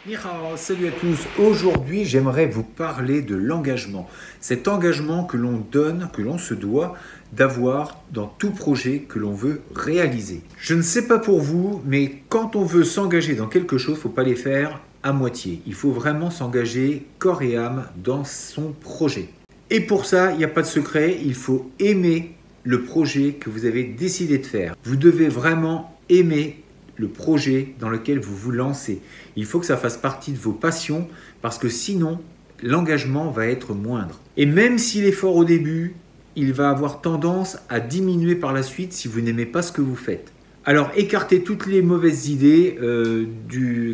Nihao, salut à tous. Aujourd'hui, j'aimerais vous parler de l'engagement. Cet engagement que l'on donne, que l'on se doit d'avoir dans tout projet que l'on veut réaliser. Je ne sais pas pour vous, mais quand on veut s'engager dans quelque chose, il ne faut pas les faire à moitié. Il faut vraiment s'engager corps et âme dans son projet. Et pour ça, il n'y a pas de secret, il faut aimer le projet que vous avez décidé de faire. Vous devez vraiment aimer le projet dans lequel vous vous lancez. Il faut que ça fasse partie de vos passions parce que sinon, l'engagement va être moindre. Et même s'il est fort au début, il va avoir tendance à diminuer par la suite si vous n'aimez pas ce que vous faites. Alors, écartez toutes les mauvaises idées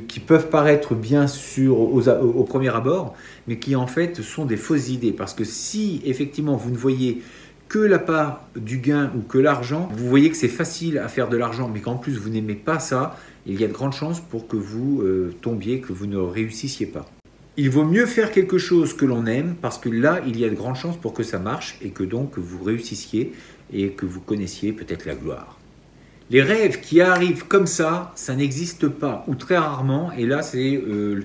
qui peuvent paraître bien sûr au premier abord, mais qui en fait sont des fausses idées. Parce que si effectivement vous ne voyez que la part du gain ou que l'argent, vous voyez que c'est facile à faire de l'argent, mais qu'en plus vous n'aimez pas ça, il y a de grandes chances pour que vous tombiez, que vous ne réussissiez pas. Il vaut mieux faire quelque chose que l'on aime, parce que là, il y a de grandes chances pour que ça marche et que donc vous réussissiez et que vous connaissiez peut-être la gloire. Les rêves qui arrivent comme ça n'existe pas, ou très rarement, et là c'est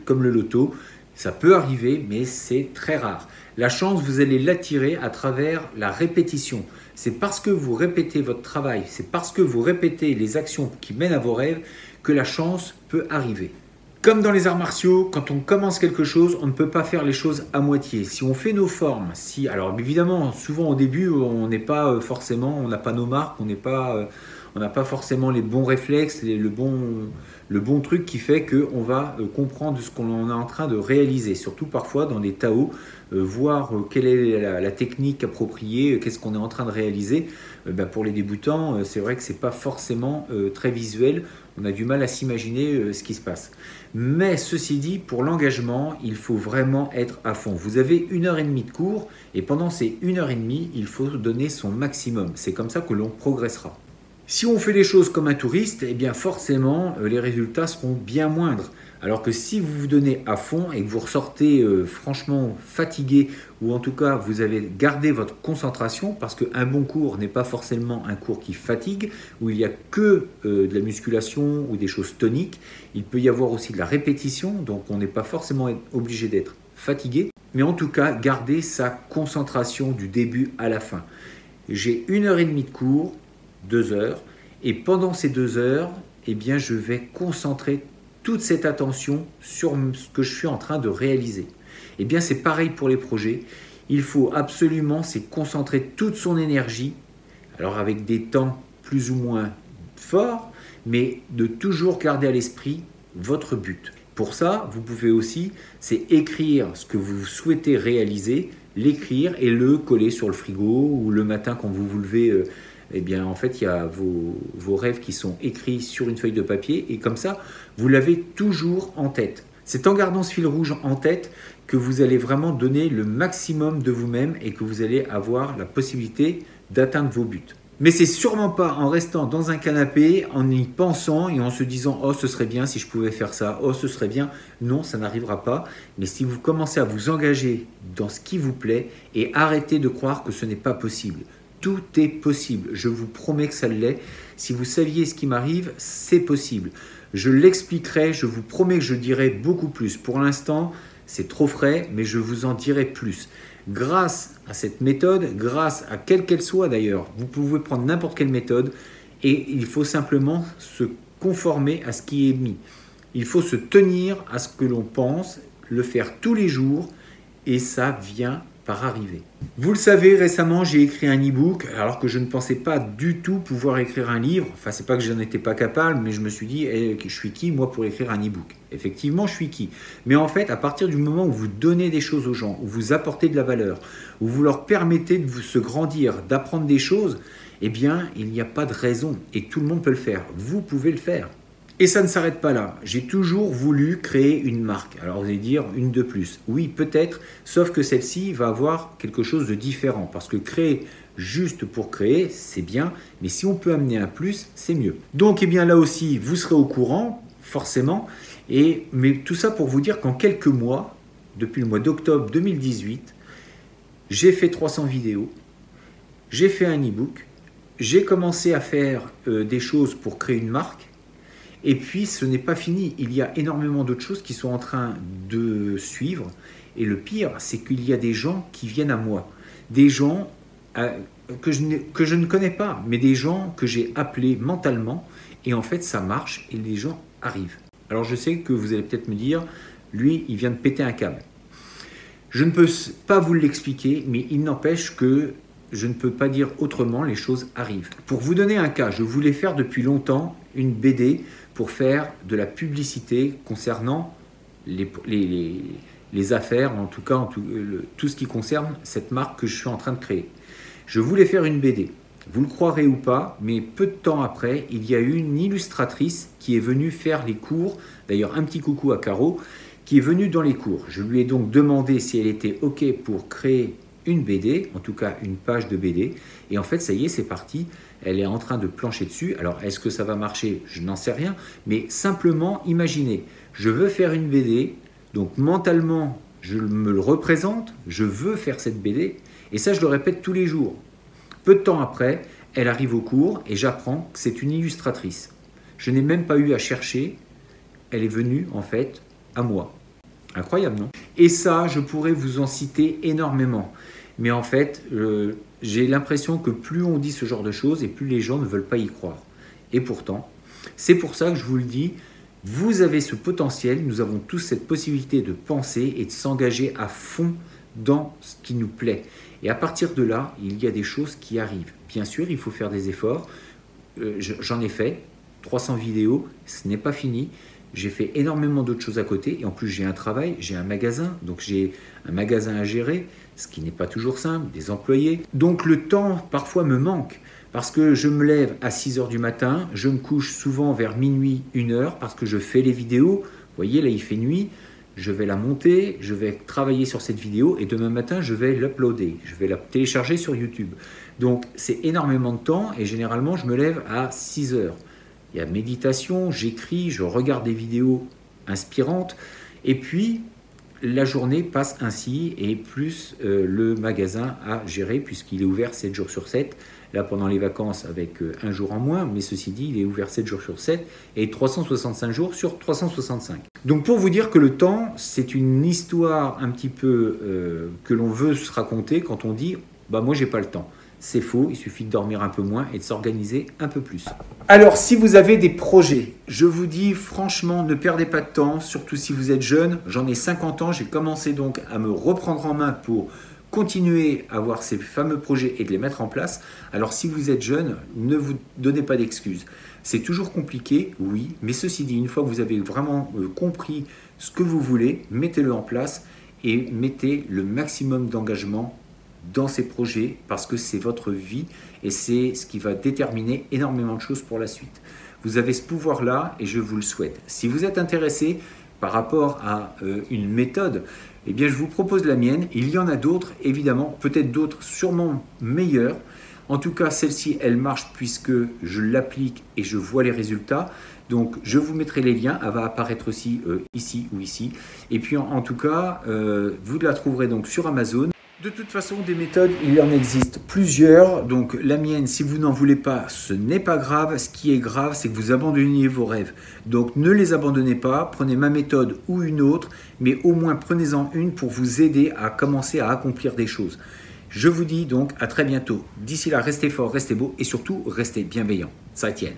comme le loto, ça peut arriver, mais c'est très rare. La chance, vous allez l'attirer à travers la répétition. C'est parce que vous répétez votre travail, c'est parce que vous répétez les actions qui mènent à vos rêves que la chance peut arriver. Comme dans les arts martiaux, quand on commence quelque chose, on ne peut pas faire les choses à moitié. Si on fait nos formes, alors évidemment, souvent au début, on n'est pas forcément, on n'a pas nos marques, on n'a pas forcément les bons réflexes, le bon truc qui fait qu'on va comprendre ce qu'on est en train de réaliser. Surtout parfois dans des Tao, voir quelle est la technique appropriée, qu'est-ce qu'on est en train de réaliser. Pour les débutants, c'est vrai que ce n'est pas forcément très visuel. On a du mal à s'imaginer ce qui se passe. Mais ceci dit, pour l'engagement, il faut vraiment être à fond. Vous avez 1h30 de cours et pendant ces 1h30, il faut donner son maximum. C'est comme ça que l'on progressera. Si on fait les choses comme un touriste, eh bien forcément, les résultats seront bien moindres. Alors que si vous vous donnez à fond et que vous ressortez franchement fatigué, ou en tout cas vous avez gardé votre concentration, parce qu'un bon cours n'est pas forcément un cours qui fatigue, où il n'y a que de la musculation ou des choses toniques, il peut y avoir aussi de la répétition, donc on n'est pas forcément obligé d'être fatigué, mais en tout cas garder sa concentration du début à la fin. J'ai 1h30 de cours, 2 heures, et pendant ces 2 heures, eh bien, je vais concentrer toute cette attention sur ce que je suis en train de réaliser. Eh bien, c'est pareil pour les projets. Il faut absolument concentrer toute son énergie, alors avec des temps plus ou moins forts, mais de toujours garder à l'esprit votre but. Pour ça, vous pouvez aussi, écrire ce que vous souhaitez réaliser, l'écrire et le coller sur le frigo ou le matin quand vous vous levez. Eh bien, en fait, il y a vos rêves qui sont écrits sur une feuille de papier et comme ça, vous l'avez toujours en tête. C'est en gardant ce fil rouge en tête que vous allez vraiment donner le maximum de vous-même et que vous allez avoir la possibilité d'atteindre vos buts. Mais c'est sûrement pas en restant dans un canapé, en y pensant et en se disant « Oh, ce serait bien si je pouvais faire ça. Oh, ce serait bien. » Non, ça n'arrivera pas. Mais si vous commencez à vous engager dans ce qui vous plaît et arrêtez de croire que ce n'est pas possible. Tout est possible, je vous promets que ça l'est. Si vous saviez ce qui m'arrive, c'est possible. Je l'expliquerai, je vous promets que je dirai beaucoup plus. Pour l'instant, c'est trop frais, mais je vous en dirai plus. Grâce à cette méthode, grâce à quelle qu'elle soit d'ailleurs, vous pouvez prendre n'importe quelle méthode et il faut simplement se conformer à ce qui est mis. Il faut se tenir à ce que l'on pense, le faire tous les jours et ça vient par arriver. Vous le savez, récemment, j'ai écrit un e-book alors que je ne pensais pas du tout pouvoir écrire un livre. Enfin, c'est pas que je n'en étais pas capable, mais je me suis dit, je suis qui moi pour écrire un e-book? Effectivement, je suis qui? Mais en fait, à partir du moment où vous donnez des choses aux gens, où vous apportez de la valeur, où vous leur permettez de se grandir, d'apprendre des choses, eh bien, il n'y a pas de raison et tout le monde peut le faire. Vous pouvez le faire. Et ça ne s'arrête pas là. J'ai toujours voulu créer une marque. Alors vous allez dire une de plus. Oui, peut-être, sauf que celle-ci va avoir quelque chose de différent. Parce que créer juste pour créer, c'est bien. Mais si on peut amener un plus, c'est mieux. Donc, eh bien là aussi, vous serez au courant, forcément. Mais tout ça pour vous dire qu'en quelques mois, depuis le mois d'octobre 2018, j'ai fait 300 vidéos. J'ai fait un e-book. J'ai commencé à faire des choses pour créer une marque. Et puis, ce n'est pas fini. Il y a énormément d'autres choses qui sont en train de suivre. Et le pire, c'est qu'il y a des gens qui viennent à moi. Des gens que je ne connais pas, mais des gens que j'ai appelés mentalement. Et en fait, ça marche et les gens arrivent. Alors, je sais que vous allez peut-être me dire, lui, il vient de péter un câble. Je ne peux pas vous l'expliquer, mais il n'empêche que je ne peux pas dire autrement, les choses arrivent. Pour vous donner un cas, je voulais faire depuis longtemps une BD pour faire de la publicité concernant les affaires, en tout cas tout ce qui concerne cette marque que je suis en train de créer. Je voulais faire une BD. Vous le croirez ou pas, mais peu de temps après, il y a eu une illustratrice qui est venue faire les cours, d'ailleurs un petit coucou à Caro, qui est venue dans les cours. Je lui ai donc demandé si elle était OK pour créer une BD, en tout cas une page de BD, et en fait ça y est, c'est parti, elle est en train de plancher dessus. Alors est-ce que ça va marcher? Je n'en sais rien, mais simplement imaginez, je veux faire une BD, donc mentalement je me le représente, je veux faire cette BD, et ça je le répète tous les jours. Peu de temps après, elle arrive au cours et j'apprends que c'est une illustratrice. Je n'ai même pas eu à chercher, elle est venue en fait à moi. Incroyable, non? Et ça, je pourrais vous en citer énormément. Mais en fait, j'ai l'impression que plus on dit ce genre de choses et plus les gens ne veulent pas y croire. Et pourtant, c'est pour ça que je vous le dis, vous avez ce potentiel, nous avons tous cette possibilité de penser et de s'engager à fond dans ce qui nous plaît. Et à partir de là, il y a des choses qui arrivent. Bien sûr, il faut faire des efforts. J'en ai fait 300 vidéos, ce n'est pas fini. J'ai fait énormément d'autres choses à côté et en plus j'ai un travail, j'ai un magasin, donc j'ai un magasin à gérer, ce qui n'est pas toujours simple, des employés. Donc le temps parfois me manque parce que je me lève à 6 h du matin, je me couche souvent vers minuit, 1 h parce que je fais les vidéos. Vous voyez, là il fait nuit, je vais la monter, je vais travailler sur cette vidéo et demain matin je vais l'uploader, je vais la télécharger sur YouTube. Donc c'est énormément de temps et généralement je me lève à 6 h. Il y a méditation, j'écris, je regarde des vidéos inspirantes et puis la journée passe ainsi et plus le magasin à gérer puisqu'il est ouvert 7 jours sur 7. Là pendant les vacances avec un jour en moins, mais ceci dit il est ouvert 7 jours sur 7 et 365 jours sur 365. Donc pour vous dire que le temps c'est une histoire un petit peu que l'on veut se raconter quand on dit bah moi j'ai pas le temps. C'est faux, il suffit de dormir un peu moins et de s'organiser un peu plus. Alors, si vous avez des projets, je vous dis franchement, ne perdez pas de temps, surtout si vous êtes jeune. J'en ai 50 ans, j'ai commencé donc à me reprendre en main pour continuer à avoir ces fameux projets et de les mettre en place. Alors, si vous êtes jeune, ne vous donnez pas d'excuses. C'est toujours compliqué, oui, mais ceci dit, une fois que vous avez vraiment compris ce que vous voulez, mettez-le en place et mettez le maximum d'engagement dans ces projets parce que c'est votre vie et c'est ce qui va déterminer énormément de choses pour la suite. Vous avez ce pouvoir-là et je vous le souhaite. Si vous êtes intéressé par rapport à une méthode, eh bien je vous propose la mienne. Il y en a d'autres, évidemment, peut-être d'autres sûrement meilleures. En tout cas, celle-ci, elle marche puisque je l'applique et je vois les résultats. Donc, je vous mettrai les liens. Elle va apparaître aussi ici ou ici. Et puis, en tout cas, vous la trouverez donc sur Amazon. De toute façon, des méthodes, il en existe plusieurs. Donc la mienne, si vous n'en voulez pas, ce n'est pas grave. Ce qui est grave, c'est que vous abandonniez vos rêves. Donc ne les abandonnez pas. Prenez ma méthode ou une autre, mais au moins prenez-en une pour vous aider à commencer à accomplir des choses. Je vous dis donc à très bientôt. D'ici là, restez forts, restez beaux et surtout, restez bienveillants. Ça tienne.